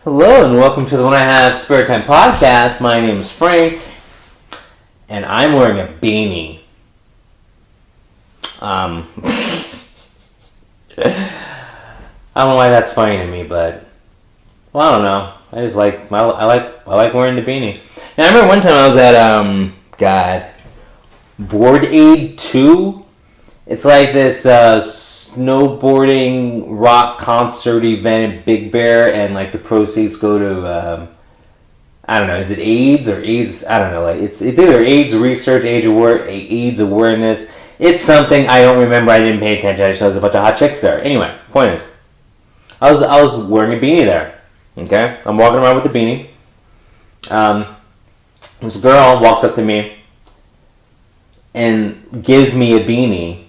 Hello and welcome to the When I Have Spare Time podcast. My name is Frank and I'm wearing a beanie. I don't know why that's funny to me, but I don't know. I just like I like wearing the beanie. Now I remember one time I was at Board Aid 2. It's like this snowboarding rock concert event in Big Bear, and like the proceeds go to I don't know, is it AIDS or AIDS? I don't know. Like it's either AIDS research, AIDS awareness. It's something I don't remember. I didn't pay attention. I just saw there's a bunch of hot chicks there. Anyway, point is, I was wearing a beanie there. Okay, I'm walking around with a beanie. This girl walks up to me and gives me a beanie.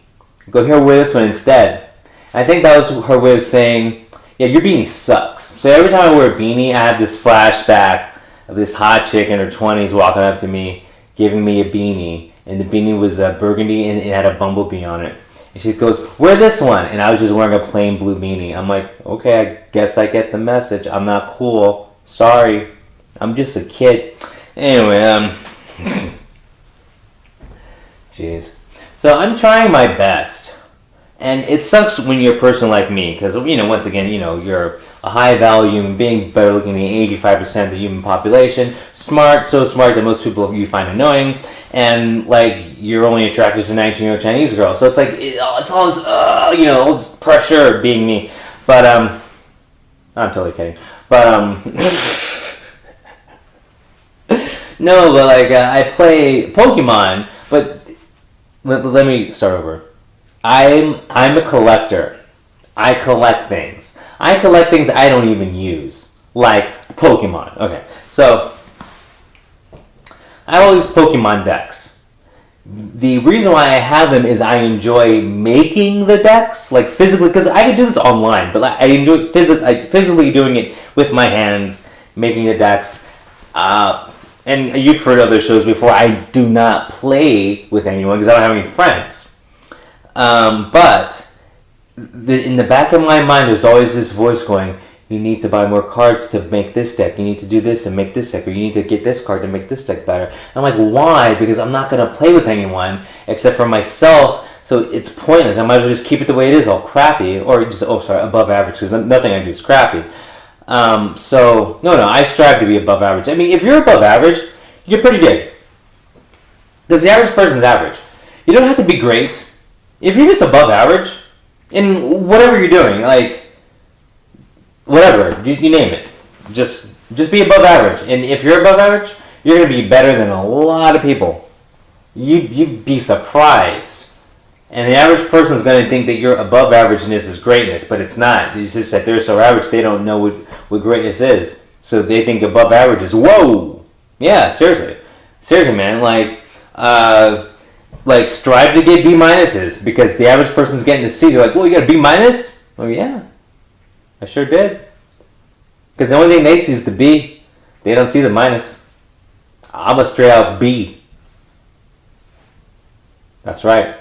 Go here, wear this one instead. I think that was her way of saying, yeah, your beanie sucks. So every time I wear a beanie, I have this flashback of this hot chick in her 20s walking up to me, giving me a beanie. And the beanie was burgundy and it had a bumblebee on it. And she goes, wear this one. And I was just wearing a plain blue beanie. I'm like, okay, I guess I get the message. I'm not cool. Sorry. I'm just a kid. Anyway, jeez. So I'm trying my best. And it sucks when you're a person like me, because, once again, you're a high-value human being, better looking than 85% of the human population, smart, so smart that most people you find annoying, and, you're only attracted to 19-year-old Chinese girls. So it's like, it's all this, all this pressure being me. But, I'm totally kidding. But, no, but, I play Pokemon, but let me start over. I'm a collector. I collect things. I collect things I don't even use, like Pokemon. Okay, so I have all these Pokemon decks. The reason why I have them is I enjoy making the decks, physically, because I can do this online, but I enjoy physically doing it with my hands, making the decks. And you've heard other shows before. I do not play with anyone because I don't have any friends. But in the back of my mind, there's always this voice going, you need to buy more cards to make this deck. You need to do this and make this deck. Or you need to get this card to make this deck better. And I'm like, why? Because I'm not going to play with anyone except for myself. So it's pointless. I might as well just keep it the way it is, all crappy. Or just, above average, because nothing I do is crappy. So, no, I strive to be above average. I mean, if you're above average, you're pretty good. Because the average person's average. You don't have to be great. If you're just above average, in whatever you're doing, whatever, you name it, just be above average. And if you're above average, you're going to be better than a lot of people. You'd be surprised. And the average person is going to think that your above averageness is greatness, but it's not. It's just that they're so average, they don't know what greatness is. So they think above average is, whoa! Yeah, seriously. Seriously, man. Strive to get B minuses, because the average person's getting a C. They're like, well, you got a B minus? Oh, yeah. I sure did. Because the only thing they see is the B. They don't see the minus. I'm a straight out B. That's right.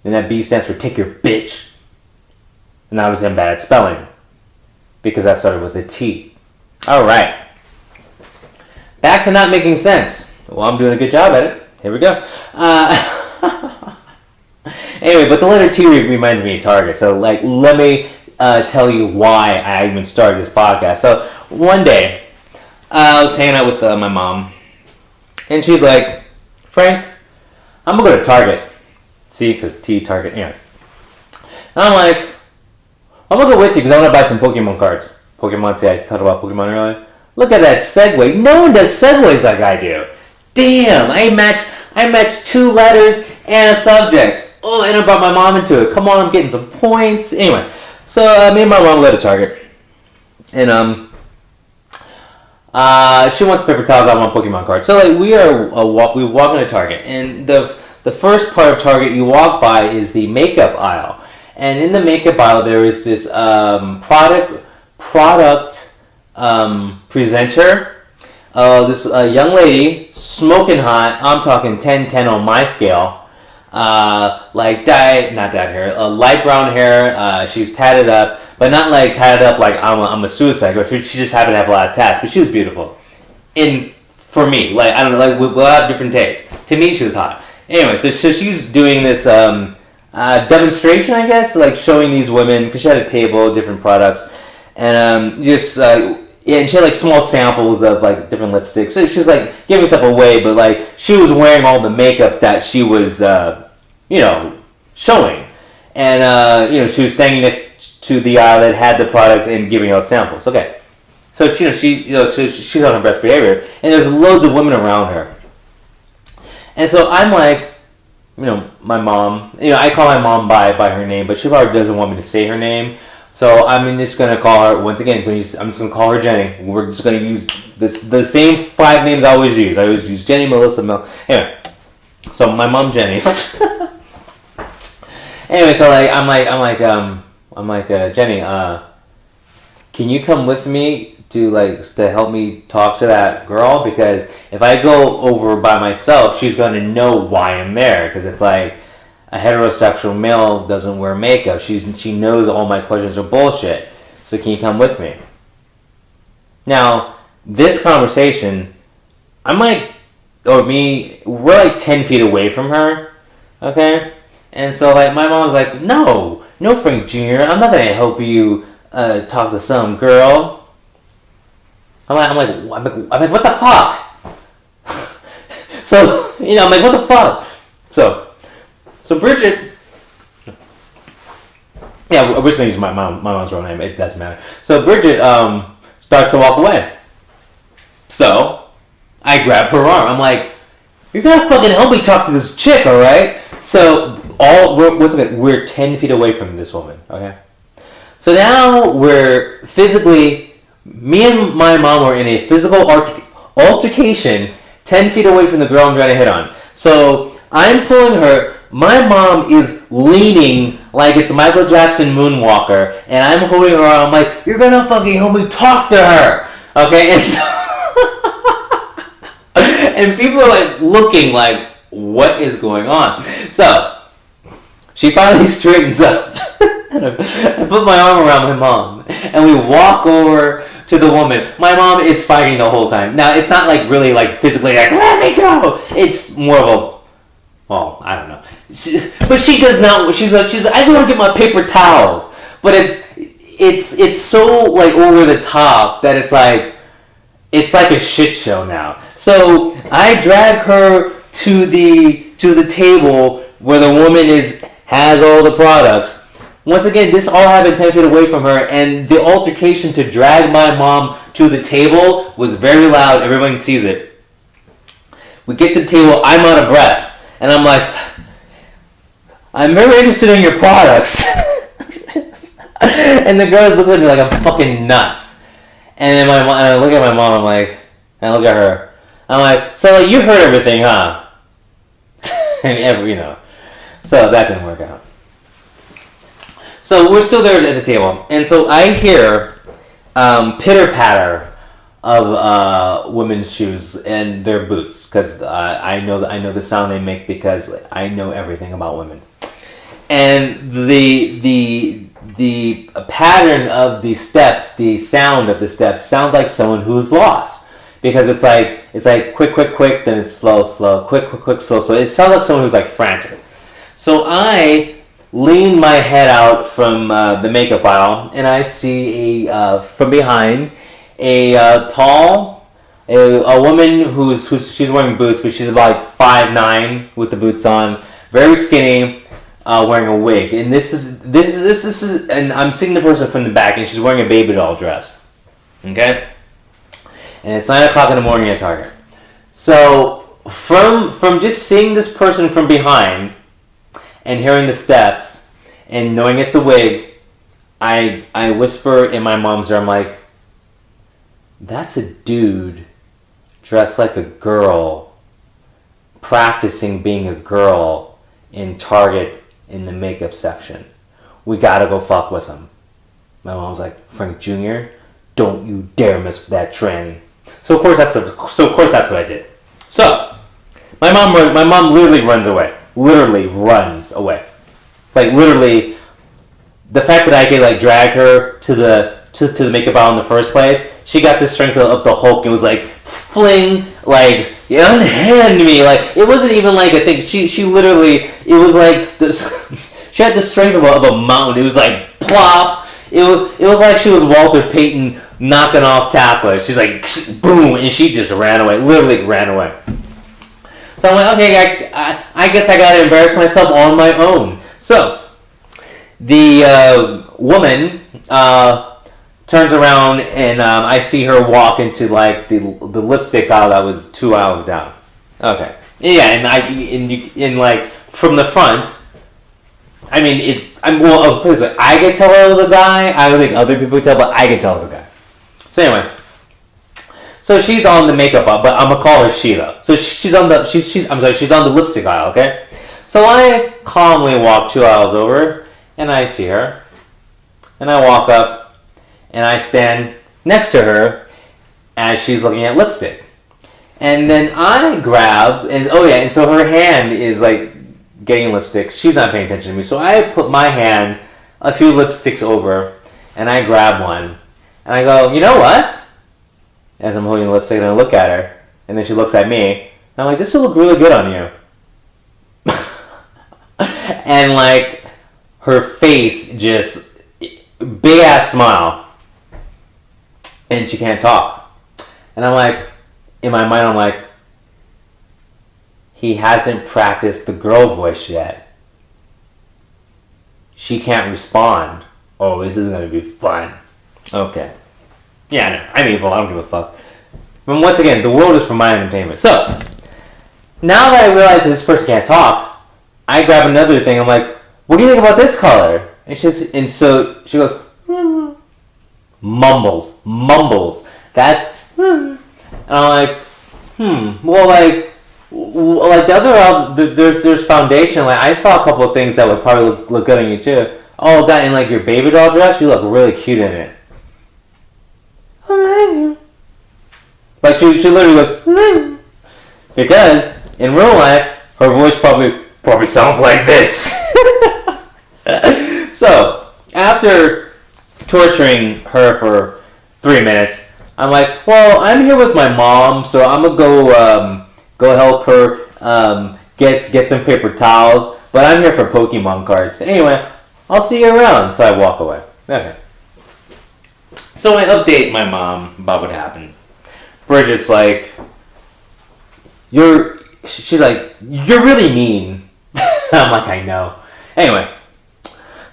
And that B stands for take your bitch. And obviously I'm bad at spelling, because that started with a T. Alright. Back to not making sense. Well, I'm doing a good job at it. Here we go. Anyway, but the letter T reminds me of Target. So, let me tell you why I even started this podcast. So, one day, I was hanging out with my mom, and she's like, Frank, I'm going to go to Target. See, because T, Target, yeah. And I'm like, I'm going to go with you because I want to buy some Pokemon cards. Pokemon, see, I talked about Pokemon earlier. Look at that segue. No one does segues like I do. Damn, I matched 2 letters and a subject. Oh, and I brought my mom into it. Come on, I'm getting some points. Anyway, so me and my mom go to Target. And she wants paper towels, I want Pokemon cards. So we walk into Target. And the first part of Target you walk by is the makeup aisle. And in the makeup aisle there is this product presenter. This young lady, smoking hot. I'm talking 10-10 on my scale. like not dyed hair, light brown hair. She was tatted up, but not like tatted up like I'm a suicide girl. She just happened to have a lot of tats, but she was beautiful. For me, like I don't know, like we'll have different tastes. To me, she was hot. Anyway, so she's doing this demonstration, I guess, like showing these women because she had a table, different products, and yeah, and she had like small samples of like different lipsticks. So she was like giving stuff away, but like she was wearing all the makeup that she was, showing, and she was standing next to the aisle that had the products and giving out samples. Okay, so she's on her best behavior, and there's loads of women around her, and so I'm like, my mom, I call my mom by her name, but she probably doesn't want me to say her name. So I'm just going to call her, once again, I'm just going to call her Jenny. We're just going to use the same 5 names I always use. I always use Jenny, Melissa, Mel. Anyway, so my mom, Jenny. Anyway, so like I'm like Jenny, can you come with me to help me talk to that girl? Because if I go over by myself, she's going to know why I'm there. Because it's like, a heterosexual male doesn't wear makeup. She knows all my questions are bullshit. So can you come with me? Now, this conversation, we're like 10 feet away from her, okay? And so like my mom's like, no, Frank Jr., I'm not gonna help you talk to some girl. I'm like, what the fuck? So I'm like, what the fuck? So Bridget, yeah, we're just gonna use my mom's real name. It doesn't matter. So Bridget starts to walk away. So I grab her arm. I'm like, you're gonna fucking help me talk to this chick, all right? So we're 10 feet away from this woman. Okay. So now we're physically, me and my mom were in a physical altercation 10 feet away from the girl I'm trying to hit on. So I'm pulling her. My mom is leaning like it's Michael Jackson Moonwalker, and I'm holding her arm. I'm like, you're gonna fucking help me talk to her, okay? And so, and people are like looking like, what is going on? So she finally straightens up, and I put my arm around my mom, and we walk over to the woman. My mom is fighting the whole time. Now it's not like really like physically like, let me go. It's more of a, well, I don't know. But she does not. She's like, I just want to get my paper towels. But it's so like over the top that it's like a shit show now. So I drag her to the table where the woman has all the products. Once again, this all happened 10 feet away from her, and the altercation to drag my mom to the table was very loud. Everyone sees it. We get to the table. I'm out of breath. And I'm like, I'm very interested in your products. And the girl looks at me like I'm fucking nuts. And then I look at my mom, and I look at her. I'm like, so like, you heard everything, huh? So that didn't work out. So we're still there at the table. And so I hear pitter-patter of women's shoes and their boots, because I know the sound they make, because I know everything about women. And the pattern of the steps, the sound of the steps, sounds like someone who's lost, because it's like quick, then it's slow, quick, slow. So it sounds like someone who's like frantic. So I lean my head out from the makeup aisle, and I see from behind a tall woman she's wearing boots, but she's about 5'9" with the boots on, very skinny. Wearing a wig, and this is, and I'm seeing the person from the back, and she's wearing a baby doll dress. Okay, and it's 9 o'clock in the morning at Target. So from just seeing this person from behind, and hearing the steps, and knowing it's a wig, I whisper in my mom's ear. I'm like, that's a dude dressed like a girl, practicing being a girl in Target. In the makeup section. We gotta go fuck with him. My mom's like, Frank Jr., don't you dare mess with that tranny. So of course that's what I did. So my mom literally runs away. literally runs away. Like literally, the fact that I could like drag her to the makeup aisle in the first place, she got the strength of the Hulk and was like fling, like unhand me. Like it wasn't even like a thing. She literally, it was like this. She had the strength of a mountain. It was like plop. It was like she was Walter Payton knocking off tacklers. She's like boom, and she just ran away. Literally ran away. So I'm like, okay, I guess I gotta embarrass myself on my own. So the woman turns around and I see her walk into like the lipstick aisle that was 2 aisles down. Okay, yeah, and like from the front. I mean, put it this way, I could tell it was a guy. I don't think other people could tell, but I could tell it was a guy. So anyway, so she's on the makeup aisle, but I'm gonna call her she though. So she's on the she's on the lipstick aisle. Okay, so I calmly walk 2 aisles over, and I see her, and I walk up, and I stand next to her as she's looking at lipstick, and then I grab and so her hand is like getting lipstick. She's not paying attention to me, so I put my hand a few lipsticks over, and I grab one, and I go, you know what? As I'm holding the lipstick, and I look at her, and then she looks at me, and I'm like, this will look really good on you. And like her face just big ass smile, and she can't talk, and I'm like, in my mind, I'm like, he hasn't practiced the girl voice yet. She can't respond. Oh, this is going to be fun. Okay. Yeah, no, I mean, well, I don't give a fuck. But once again, the world is for my entertainment. So, now that I realize that this person can't talk, I grab another thing. I'm like, what do you think about this color? And so she goes, mumbles. That's, and I'm like, well, like the other, there's foundation. Like I saw a couple of things that would probably look good on you too. Oh, that in like your baby doll dress, you look really cute in it. Like she literally goes because in real life her voice probably sounds like this. So after torturing her for 3 minutes, I'm like, well, I'm here with my mom, so I'm gonna go help her get some paper towels. But I'm here for Pokemon cards. Anyway, I'll see you around. So I walk away. Okay. So I update my mom about what happened. Bridget's like, she's like, you're really mean. I'm like, I know. Anyway,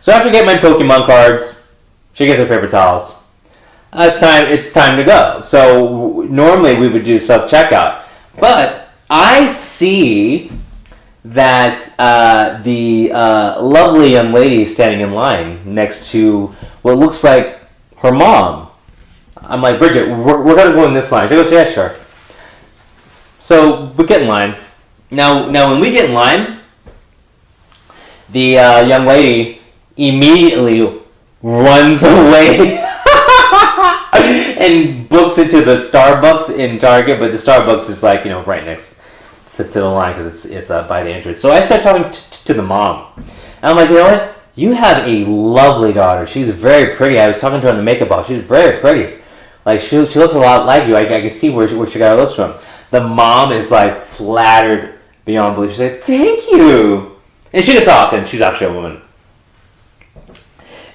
so after I get my Pokemon cards, she gets her paper towels. It's time to go. So normally we would do self-checkout. But I see that the lovely young lady is standing in line next to what looks like her mom. I'm like, Bridget, we're going to go in this line. She goes, yeah, sure. So we get in line. Now when we get in line, the young lady immediately runs away and books into the Starbucks in Target, but the Starbucks is like, right next to the line because it's by the entrance. So I start talking to the mom. And I'm like, you know what? You have a lovely daughter. She's very pretty. I was talking to her in the makeup box. She's very pretty. Like, she looks a lot like you. I can see where she got her looks from. The mom is, like, flattered beyond belief. She's like, thank you. And she can talk, and she's actually a woman.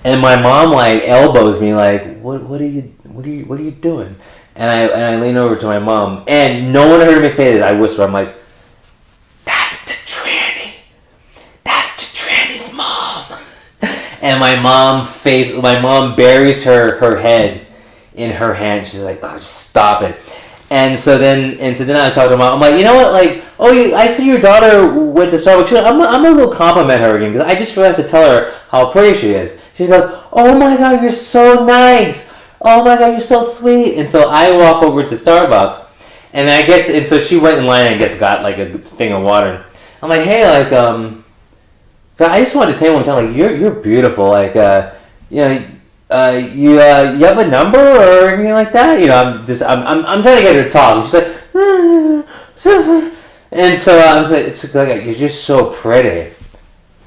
And my mom, like, elbows me, like, what are you doing? And I lean over to my mom, and no one heard me say this. I whisper, I'm like, that's the tranny. That's the tranny's mom. And my mom buries her head in her hand. She's like, oh, just stop it. And so then I talk to mom. I'm like, you know what? Like, I see your daughter went to Starbucks. I'm gonna go compliment her again because I just really have to tell her how pretty she is. She goes, oh my God, you're so nice. Oh my God, you're so sweet. And so I walk over to Starbucks, and so she went in line and I guess got like a thing of water. I'm like, hey, like, I just wanted to tell you one time, like, you're beautiful. Like, you have a number or anything like that? I'm trying to get her to talk. And she's like, And so I was like, it's like, you're just so pretty.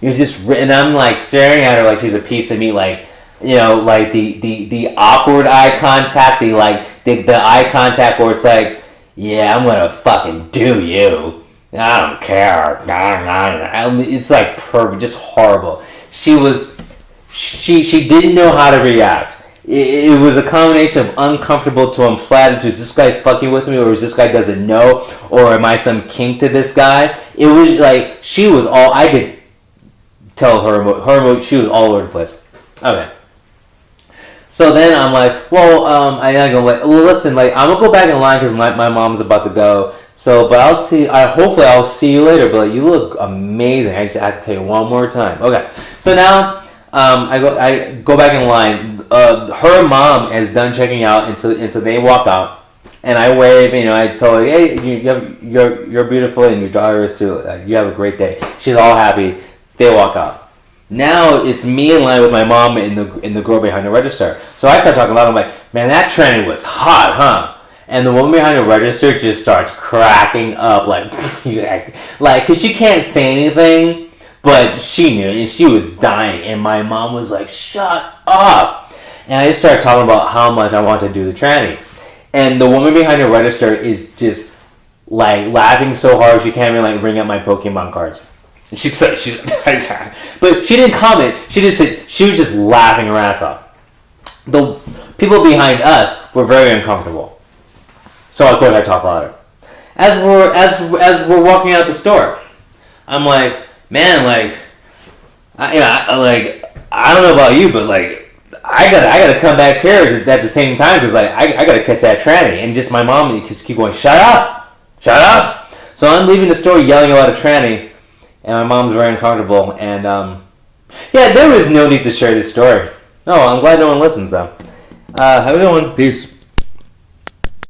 You're just, and I'm like staring at her like she's a piece of meat, like, you know, like the awkward eye contact, the eye contact where it's like, yeah, I'm gonna fucking do you. I don't care. It's like perfect, just horrible. She didn't know how to react. It was a combination of uncomfortable to unflattered. Is this guy fucking with me, or is this guy doesn't know, or am I some kink to this guy? It was like she was all I could tell her she was all over the place. Okay. So then I'm like, well, I go like, well, listen, like I'm gonna go back in line because my mom's about to go. So, but hopefully I'll see you later. But like, you look amazing. I just have to tell you one more time. Okay. So now. I go back in line. Her mom is done checking out, and so they walk out, and I wave. You know, I tell her, "Hey, you're beautiful, and your daughter is too. You have a great day." She's all happy. They walk out. Now it's me in line with my mom and the girl behind the register. So I start talking loud. I'm like, "Man, that tranny was hot, huh?" And the woman behind the register just starts cracking up, like, because she can't say anything. But she knew, and she was dying, and my mom was like, shut up! And I just started talking about how much I want to do the tranny. And the woman behind the register is just, like, laughing so hard she can't even, like, bring up my Pokemon cards. And she said, but she didn't comment, she just said, she was just laughing her ass off. The people behind us were very uncomfortable. So, of course, I talk louder. As we're walking out the store, I'm like, man, like, I don't know about you, but like, I gotta come back here at the same time because like I gotta catch that tranny, and just my mom just keep going, shut up. So I'm leaving the store yelling about a tranny, and my mom's very uncomfortable, and yeah, there was no need to share this story. No, I'm glad no one listens though. Have a good one. Peace.